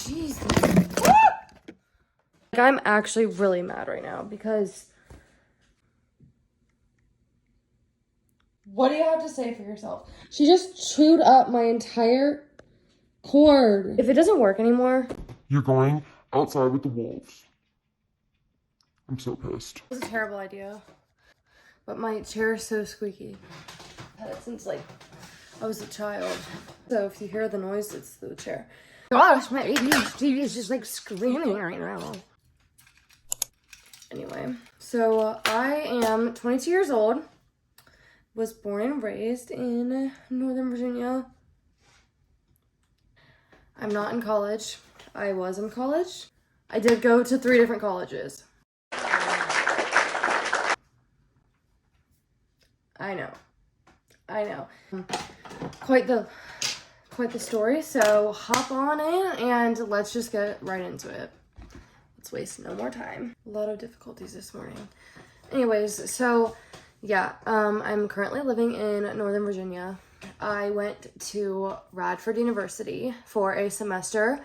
Jesus. Like, I'm actually really mad right now because... What do you have to say for yourself? She just chewed up my entire cord. If it doesn't work anymore... You're going outside with the wolves. I'm so pissed. It was a terrible idea. But my chair is so squeaky. I've had it since, like, I was a child. So if you hear the noise, it's the chair. Gosh, my ADHD is just, like, screaming right now. Anyway, so I am 22 years old. Was born and raised in Northern Virginia. I'm not in college. I was in college. I did go to 3 different colleges. I know. Quite the story. So hop on in and let's just get right into it. Let's waste no more time. A lot of difficulties this morning. Anyways, so yeah, I'm currently living in Northern Virginia. I went to Radford University for a semester.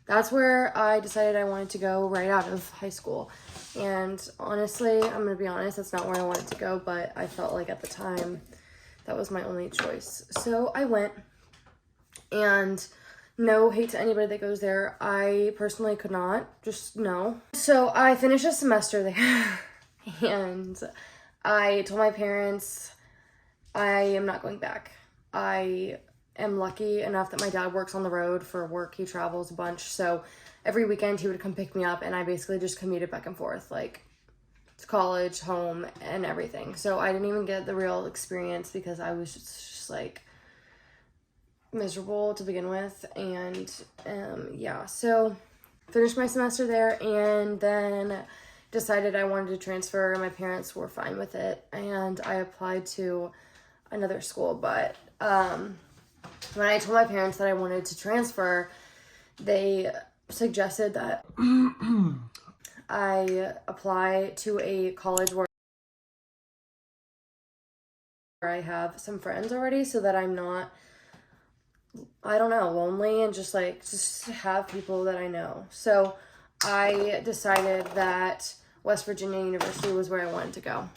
That's where I decided I wanted to go right out of high school. And honestly, I'm gonna be honest, that's not where I wanted to go, but I felt like at the time that was my only choice. So I went, and no hate to anybody that goes there. I personally could not, just no. So I finished a semester there, and I told my parents I am not going back. I am lucky enough that my dad works on the road for work. He travels a bunch, so every weekend he would come pick me up, and I basically just commuted back and forth, like, to college, home, and everything. So I didn't even get the real experience because I was just like, miserable to begin with. And, yeah, so finished my semester there, and then decided I wanted to transfer. My parents were fine with it, and I applied to another school, but, when I told my parents that I wanted to transfer, they suggested that I apply to a college where I have some friends already, so that I'm not, I don't know, lonely, and just have people that I know. So I decided that West Virginia University was where I wanted to go.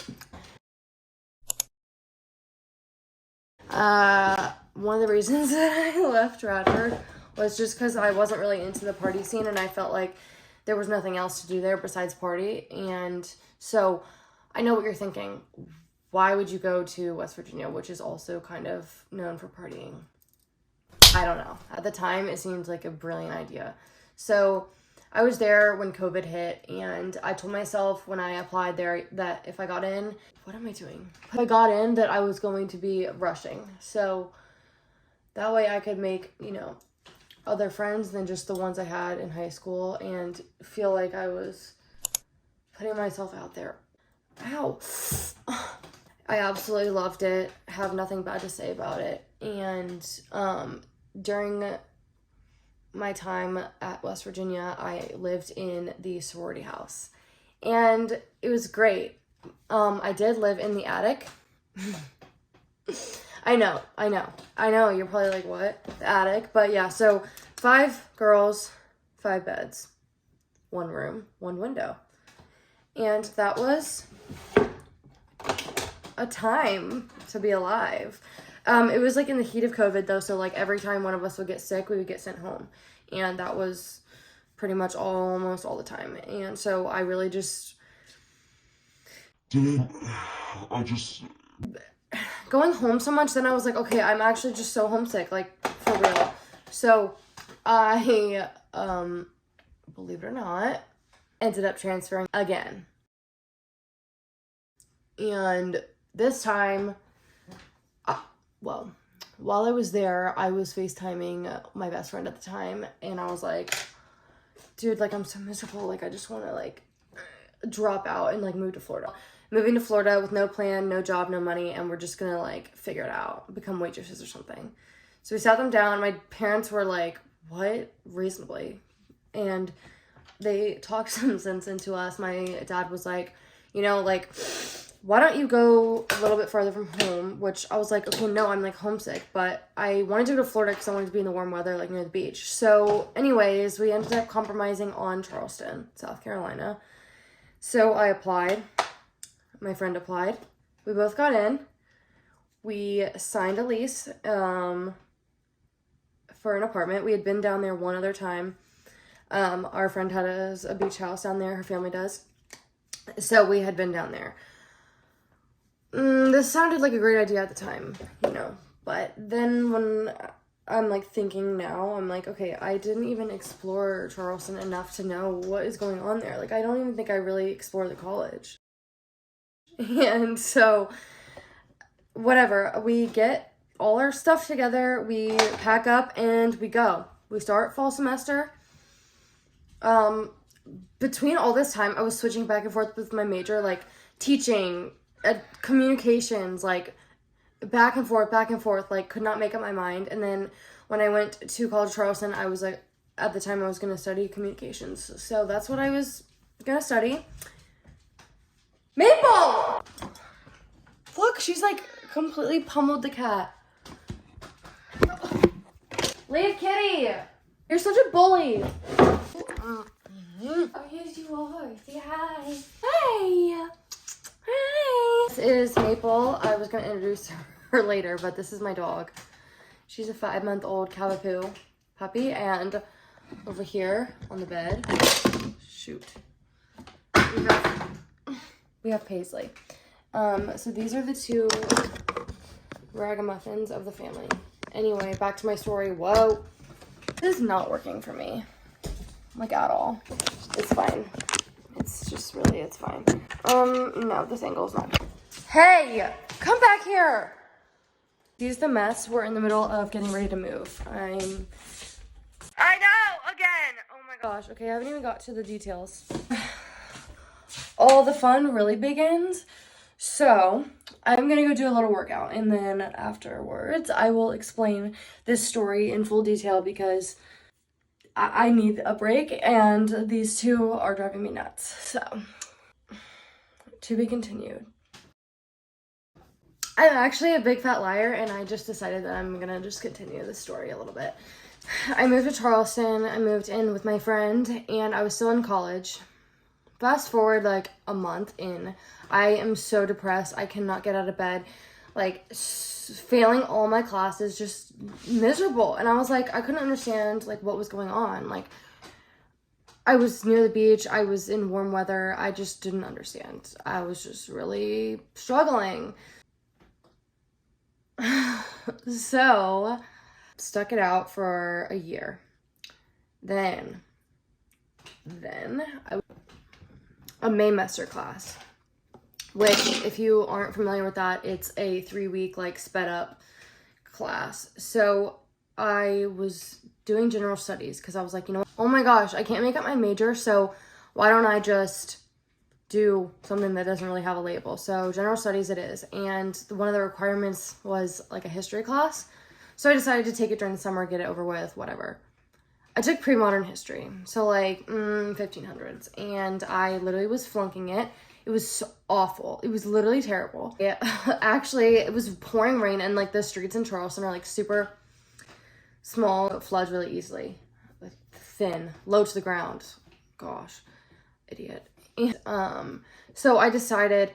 One of the reasons that I left Radford was just because I wasn't really into the party scene, and I felt like there was nothing else to do there besides party. And so I know what you're thinking. Why would you go to West Virginia, which is also kind of known for partying? I don't know. At the time, it seemed like a brilliant idea. So I was there when COVID hit, and I told myself when I applied there that if I got in, what am I doing? If I got in, that I was going to be rushing. So that way I could make, other friends than just the ones I had in high school, and feel like I was putting myself out there. Ow. I absolutely loved it. Have nothing bad to say about it. And during my time at West Virginia, I lived in the sorority house, and it was great. I did live in the attic. I know, you're probably like, what? The attic? But yeah, so 5 girls, 5 beds, 1 room, 1 window. And that was a time to be alive. It was like in the heat of COVID though, so like every time one of us would get sick, we would get sent home. And that was pretty much almost all the time. And so I really just... Going home so much, then I was like, okay, I'm actually just so homesick, like, for real. So I, believe it or not, ended up transferring again. And this time, while I was there, I was FaceTiming my best friend at the time, and I was like, dude, like, I'm so miserable, like, I just want to, like, drop out and, like, move to Florida. Moving to Florida with no plan, no job, no money, and we're just gonna, like, figure it out, become waitresses or something. So we sat them down. My parents were like, what? Reasonably. And they talked some sense into us. My dad was like, why don't you go a little bit farther from home? Which I was like, okay, no, I'm like homesick, but I wanted to go to Florida because I wanted to be in the warm weather, like near the beach. So anyways, we ended up compromising on Charleston, South Carolina. So I applied. My friend applied. We both got in. We signed a lease for an apartment. We had been down there one other time. Our friend had a beach house down there. Her family does. So we had been down there. This sounded like a great idea at the time, you know. But then when I'm like thinking now, I'm like, okay, I didn't even explore Charleston enough to know what is going on there. Like, I don't even think I really explored the college. And so, whatever, we get all our stuff together, we pack up, and we go. We start fall semester. Between all this time, I was switching back and forth with my major, like teaching, communications, like back and forth, like could not make up my mind. And then when I went to College of Charleston, I was like, at the time I was going to study communications. So that's what I was going to study. Maple! Look, she's like completely pummeled the cat. Leave Kitty! You're such a bully. Oh, yes, you are. Say hi. Hey! Hi! This is Maple. I was going to introduce her later, but this is my dog. She's a 5-month-old Cavapoo puppy, and over here on the bed, shoot, we have Paisley. So these are the two ragamuffins of the family. Anyway, back to my story. Whoa. This is not working for me. Like, at all. It's fine. It's just really, it's fine. No, this angle's not. Hey! Come back here! Excuse the mess. We're in the middle of getting ready to move. I know! Again! Oh my gosh. Okay, I haven't even got to the details. All the fun really begins. So, I'm gonna go do a little workout, and then afterwards, I will explain this story in full detail because I need a break, and these two are driving me nuts. So, to be continued. I'm actually a big fat liar, and I just decided that I'm gonna just continue the story a little bit. I moved to Charleston. I moved in with my friend, and I was still in college. Fast forward like a month in, I am so depressed. I cannot get out of bed. Like, failing all my classes, just miserable. And I was like, I couldn't understand like what was going on. Like, I was near the beach. I was in warm weather. I just didn't understand. I was just really struggling. So, stuck it out for a year. Then a Maymester class, which, if you aren't familiar with that, it's a 3-week like sped up class. So I was doing general studies because I was like, you know, oh my gosh, I can't make up my major, so why don't I just do something that doesn't really have a label? So general studies it is, and one of the requirements was like a history class. So I decided to take it during the summer, get it over with, whatever. I took pre-modern history, so like 1500s, and I literally was flunking it. It was so awful. It was literally terrible. Yeah, actually, it was pouring rain, and like the streets in Charleston are like super small. It floods really easily. Like, thin, low to the ground. Gosh, idiot. And, so I decided,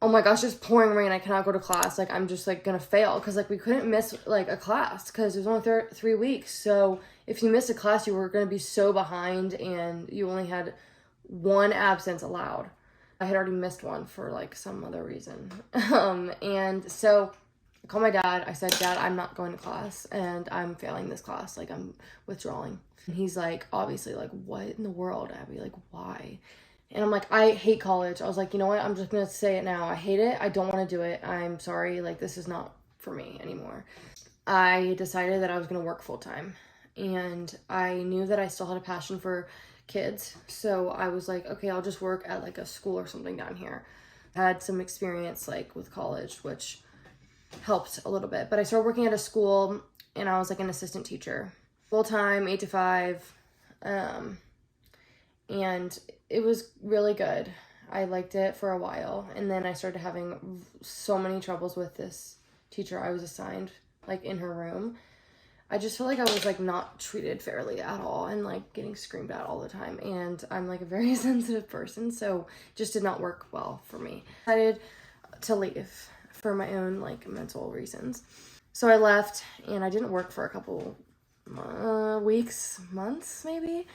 oh my gosh, it's pouring rain. I cannot go to class. Like, I'm just like gonna fail because like we couldn't miss like a class because it was only 3 weeks. So if you missed a class, you were gonna be so behind, and you only had 1 absence allowed. I had already missed one for like some other reason. And so I called my dad. I said, Dad, I'm not going to class, and I'm failing this class. Like, I'm withdrawing. And he's like, obviously, like, what in the world, Abby? Like, why? And I'm like, I hate college. I was like, you know what? I'm just going to say it now. I hate it. I don't want to do it. I'm sorry. Like, this is not for me anymore. I decided that I was going to work full time. And I knew that I still had a passion for kids. So I was like, okay, I'll just work at like a school or something down here. I had some experience like with college, which helped a little bit. But I started working at a school, and I was like an assistant teacher. Full time, 8 to 5. And it was really good. I liked it for a while, and then I started having so many troubles with this teacher I was assigned, like in her room. I just felt like I was like not treated fairly at all, and like getting screamed at all the time. And I'm like a very sensitive person, so it just did not work well for me. I decided to leave for my own like mental reasons. So I left, and I didn't work for a couple weeks, months maybe.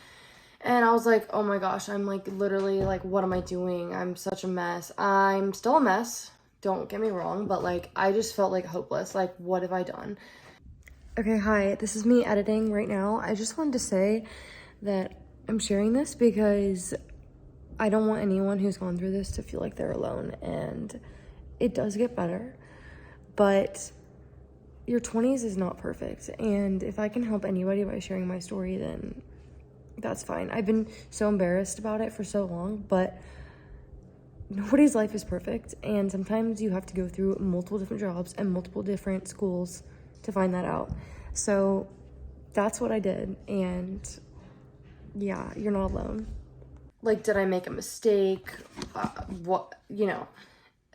And I was like, oh my gosh, I'm like literally like, what am I doing? I'm such a mess. I'm still a mess, don't get me wrong, but like I just felt like hopeless. Like, what have I done? Okay, hi, this is me editing right now. I just wanted to say that I'm sharing this because I don't want anyone who's gone through this to feel like they're alone, and it does get better, but your 20s is not perfect. And if I can help anybody by sharing my story, then that's fine. I've been so embarrassed about it for so long, but nobody's life is perfect, and sometimes you have to go through multiple different jobs and multiple different schools to find that out. So that's what I did, and yeah, you're not alone. Like, did I make a mistake? What, you know,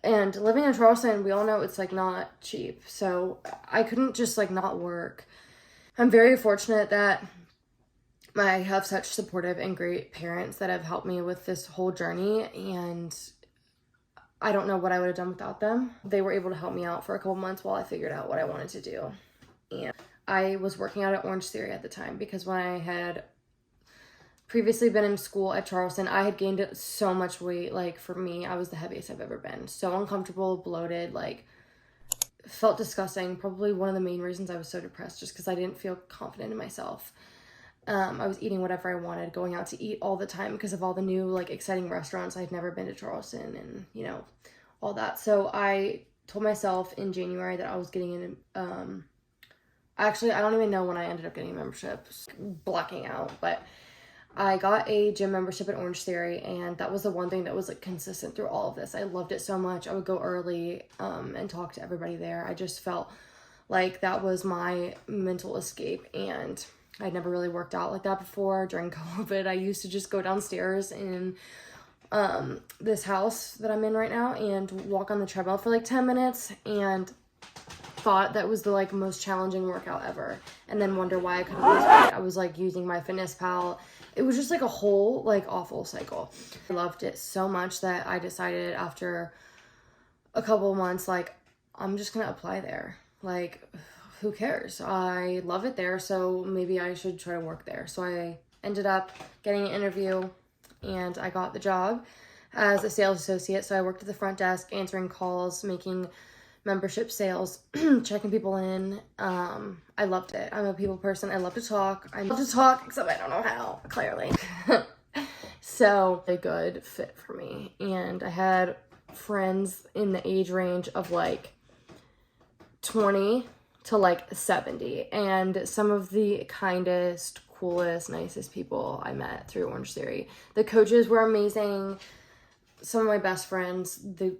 and living in Charleston, we all know it's like not cheap, so I couldn't just like not work. I'm very fortunate that I have such supportive and great parents that have helped me with this whole journey, and I don't know what I would have done without them. They were able to help me out for a couple months while I figured out what I wanted to do. And I was working out at Orange Theory at the time, because when I had previously been in school at Charleston, I had gained so much weight. Like, for me, I was the heaviest I've ever been. So uncomfortable, bloated, like felt disgusting. Probably one of the main reasons I was so depressed, just because I didn't feel confident in myself. I was eating whatever I wanted, going out to eat all the time because of all the new like exciting restaurants. I'd never been to Charleston, and you know, all that. So I told myself in January that I was getting in, actually, I don't even know when I ended up getting a membership, blacking out, but I got a gym membership at Orange Theory, and that was the one thing that was like consistent through all of this. I loved it so much. I would go early and talk to everybody there. I just felt like that was my mental escape, and I'd never really worked out like that before. During COVID, I used to just go downstairs in this house that I'm in right now and walk on the treadmill for like 10 minutes, and thought that was the like most challenging workout ever, and then wonder why I couldn't lose weight. I was like using MyFitnessPal. It was just like a whole like awful cycle. I loved it so much that I decided after a couple of months, like, I'm just gonna apply there. Like, who cares? I love it there, so maybe I should try to work there. So I ended up getting an interview, and I got the job as a sales associate. So I worked at the front desk, answering calls, making membership sales, checking people in. I loved it. I'm a people person. I love to talk. Except I don't know how, clearly. So a good fit for me. And I had friends in the age range of like 20 to like 70, and some of the kindest, coolest, nicest people I met through Orange Theory. The coaches were amazing. Some of my best friends, the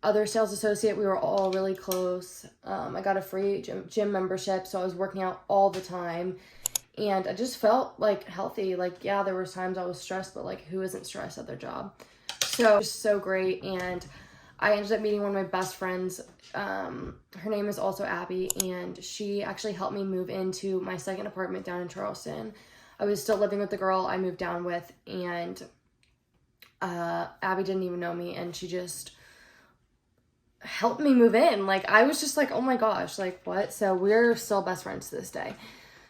other sales associate, we were all really close. I got a free gym membership, so I was working out all the time, and I just felt like healthy. Like, yeah, there was times I was stressed, but like, who isn't stressed at their job? So it was so great. And I ended up meeting one of my best friends. Her name is also Abby, and she actually helped me move into my second apartment down in Charleston. I was still living with the girl I moved down with, and Abby didn't even know me, and she just helped me move in. Like, I was just like, oh my gosh, like, what? So we're still best friends to this day.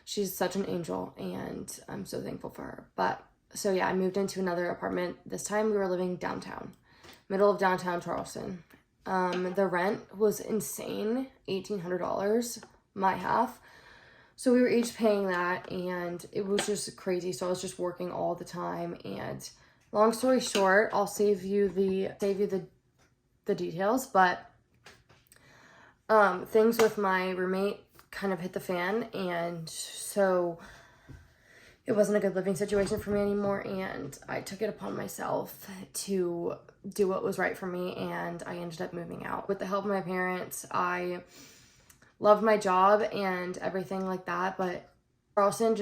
She's such an angel, and I'm so thankful for her. But so yeah, I moved into another apartment. This time we were living downtown, middle of downtown Charleston. The rent was insane, $1,800, my half. So we were each paying that, and it was just crazy. So I was just working all the time, and long story short, I'll save you the details, but things with my roommate kind of hit the fan, and so it wasn't a good living situation for me anymore, and I took it upon myself to do what was right for me, and I ended up moving out. With the help of my parents, I loved my job and everything like that, but Charleston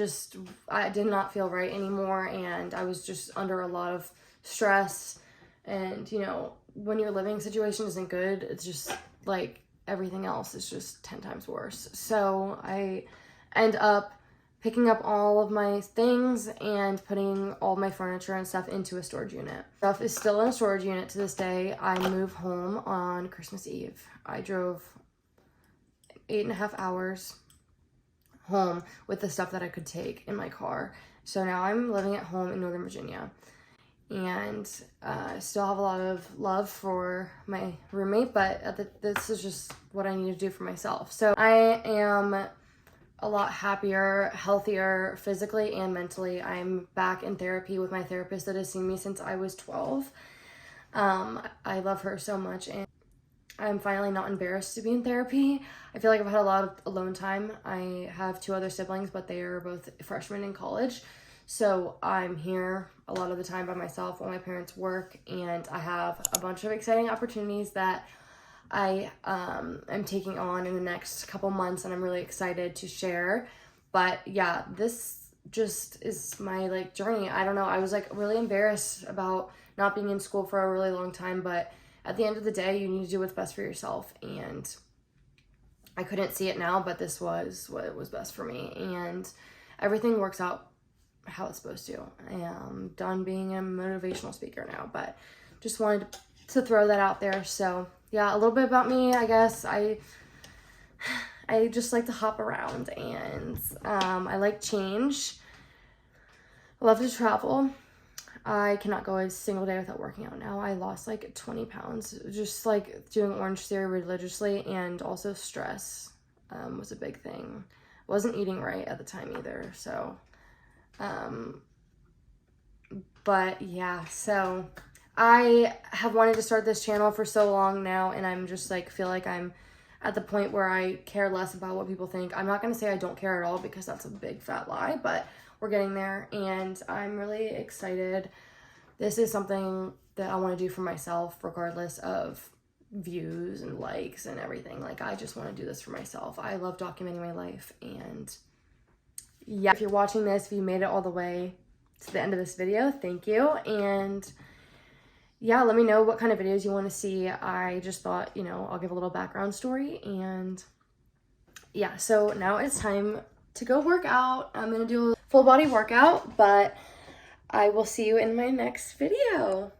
I did not feel right anymore, and I was just under a lot of stress And, you know, when your living situation isn't good, it's just like everything else is just 10 times worse. So I end up picking up all of my things and putting all my furniture and stuff into a storage unit. Stuff is still in a storage unit to this day. I moved home on Christmas Eve. I drove 8.5 hours home with the stuff that I could take in my car. So now I'm living at home in Northern Virginia. And I still have a lot of love for my roommate, but this is just what I need to do for myself. So I am a lot happier, healthier, physically and mentally. I'm back in therapy with my therapist that has seen me since I was 12. I love her so much, and I'm finally not embarrassed to be in therapy. I feel like I've had a lot of alone time. I have 2 other siblings, but they are both freshmen in college. So I'm here a lot of the time by myself while my parents work, and I have a bunch of exciting opportunities that I am taking on in the next couple months, and I'm really excited to share. But yeah, this just is my like journey. I don't know. I was like really embarrassed about not being in school for a really long time, but at the end of the day, you need to do what's best for yourself. And I couldn't see it now, but this was what was best for me, and everything works out how it's supposed to. I am done being a motivational speaker now, but just wanted to throw that out there. So yeah, a little bit about me, I guess. I just like to hop around, and I like change. I love to travel. I cannot go a single day without working out now. I lost like 20 pounds just like doing Orange Theory religiously, and also stress was a big thing. Wasn't eating right at the time either, so but yeah, so I have wanted to start this channel for so long now, and I'm just like feel like I'm at the point where I care less about what people think. I'm not going to say I don't care at all, because that's a big fat lie, but we're getting there, and I'm really excited. This is something that I want to do for myself regardless of views and likes and everything. Like, I just want to do this for myself. I love documenting my life, and yeah, if you're watching this, if you made it all the way to the end of this video, thank you. And yeah, let me know what kind of videos you want to see. I just thought, you know, I'll give a little background story. And yeah, so now it's time to go work out. I'm gonna do a full body workout, but I will see you in my next video.